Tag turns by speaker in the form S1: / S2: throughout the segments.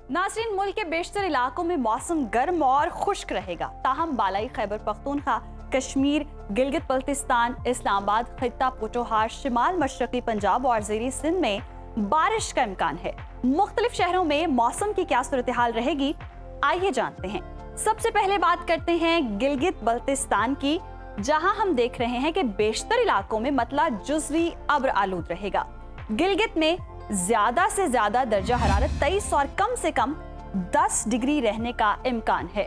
S1: नाज़रीन, मुल्क के बेशतर इलाकों में मौसम गर्म और खुश्क रहेगा। ताहम बालाई खैबर पख्तूनख्वा, कश्मीर, गिलगित बल्तिस्तान, इस्लामाबाद, खित्ता पोठोहार, शिमाल मशरकी पंजाब और ज़ेरी सिंध में बारिश का इम्कान है। मुख्तलिफ शहरों में मौसम की क्या सूरत हाल रहेगी, आइए जानते हैं। सबसे पहले बात करते हैं गिलगित बल्तिस्तान की, जहां हम देख रहे हैं कि बेशतर इलाकों में मतला जुज़वी अब्र आलूद रहेगा। गिलगित में ज्यादा से ज्यादा दर्जा हरारत 23 और कम से कम 10 डिग्री रहने का इम्कान है।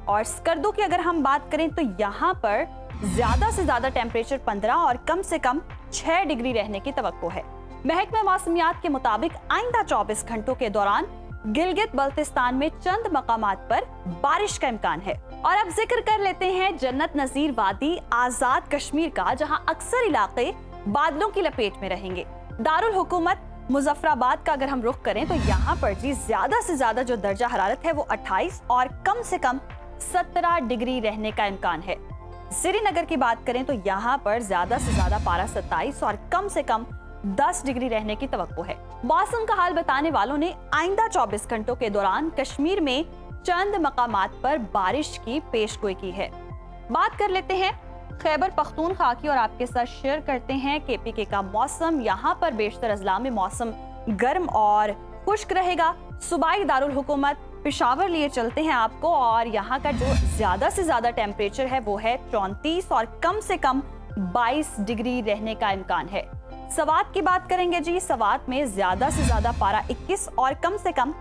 S1: और स्कर्दू की अगर हम बात करें तो यहाँ पर ज्यादा से ज्यादा टेम्परेचर 15 और कम से कम 6 डिग्री रहने की तवक्को है। महकमा मौसमियात के मुताबिक आइंदा 24 घंटों के दौरान गिलगित बल्तिस्तान में चंद मकामात पर बारिश का इम्कान है। और अब जिक्र कर लेते हैं जन्नत नजीर वादी आजाद कश्मीर का, जहां अक्सर इलाके बादलों की लपेट में रहेंगे। दारुल हुकूमत मुजफ्फराबाद का अगर हम रुख करें तो यहाँ पर जी ज्यादा से ज्यादा जो दर्जा हरारत है वो 28 और कम से कम 17 डिग्री रहने का इम्कान है। श्रीनगर की बात करें तो यहाँ पर ज्यादा से ज्यादा पारा 27 और कम से कम 10 डिग्री रहने की तवक्को है। मौसम का हाल बताने वालों ने आइंदा 24 घंटों के दौरान कश्मीर में चंद मकामात पर बारिश की पेशगोई की है। बात कर लेते हैं खैबर पख्तूनख्वा की और आपके साथ शेयर करते हैं केपीके का मौसम। यहाँ पर बेशतर अजला में मौसम गर्म और खुश्क रहेगा। सूबाई दारुल हुकूमत पेशावर लिए चलते हैं आपको, और यहाँ का जो ज्यादा से ज्यादा टेम्परेचर है वो है 34 और कम से कम 22 डिग्री रहने का इम्कान है। सवात की बात करेंगे जी, सवात में ज्यादा से ज्यादा पारा 21 और कम से कम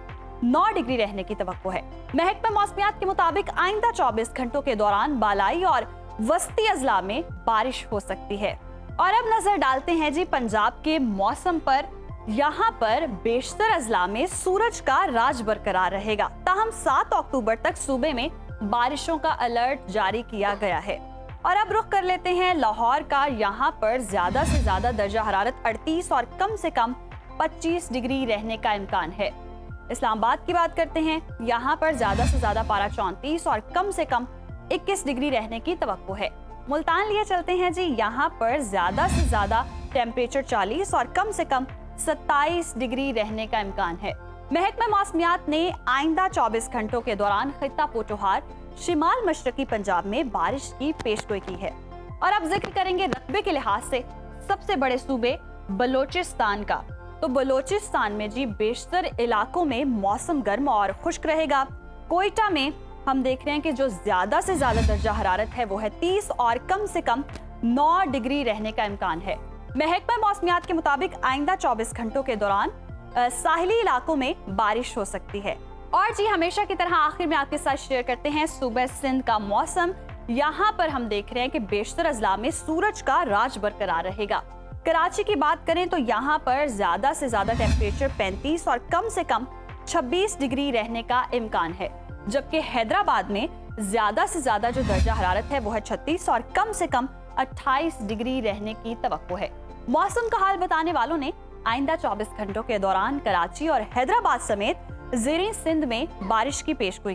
S1: 9 डिग्री रहने की तवक्को है। महकमा मौसमियात के मुताबिक आइंदा 24 घंटों के दौरान बालाई और वस्ती अजला में बारिश हो सकती है। और अब नजर डालते हैं जी पंजाब के मौसम पर। यहाँ पर बेशतर अजला में सूरज का राज बरकरार रहेगा। ताहम 7 अक्टूबर तक सूबे में बारिशों का अलर्ट जारी किया गया है। और अब रुख कर लेते हैं लाहौर का। यहाँ पर ज्यादा से ज्यादा दर्जा हरारत 38 और कम से कम 25 डिग्री रहने का इम्कान है। इस्लामाबाद की बात करते हैं, यहाँ पर ज्यादा से ज्यादा पारा 34 और कम से कम 21 डिग्री रहने की तवक्को है। मुल्तान लिए चलते हैं जी, यहाँ पर ज्यादा से ज्यादा टेम्परेचर 40 और कम से कम 27 डिग्री रहने का इम्कान है। महकमा मौसमियात ने आइंदा 24 घंटों के दौरान खित्ता पोठोहार, शिमाल मशरकी पंजाब में बारिश की पेशगोई की है। और अब जिक्र करेंगे रकबे के लिहाज से सबसे बड़े सूबे बलोचिस्तान का। तो बलोचिस्तान में जी बेशतर इलाकों में मौसम गर्म और खुश्क रहेगा। कोयटा में हम देख रहे हैं कि जो ज्यादा से ज्यादा दर्जा हरारत है वो है 30 और कम से कम 9 डिग्री रहने का इम्कान है। महकमा मौसमियात के मुताबिक आइंदा 24 घंटों के दौरान साहिली इलाकों में बारिश हो सकती है। और जी हमेशा की तरह आखिर में आपके साथ शेयर करते हैं सूबे सिंध का मौसम। यहाँ पर हम देख रहे हैं कि बेशतर अजला में सूरज का राज बरकरार रहेगा। कराची की बात करें तो यहाँ पर ज्यादा से ज्यादा टेम्परेचर 35 और कम से कम 26 डिग्री रहने का इम्कान है। जबकि हैदराबाद में ज्यादा से ज्यादा जो दर्जा हरारत है वो है 36 और कम से कम 28 डिग्री रहने की तवक्को है। मौसम का हाल बताने वालों ने आइंदा 24 घंटों के दौरान कराची और हैदराबाद समेत ज़ेरी सिंध में बारिश की पेशगोई की।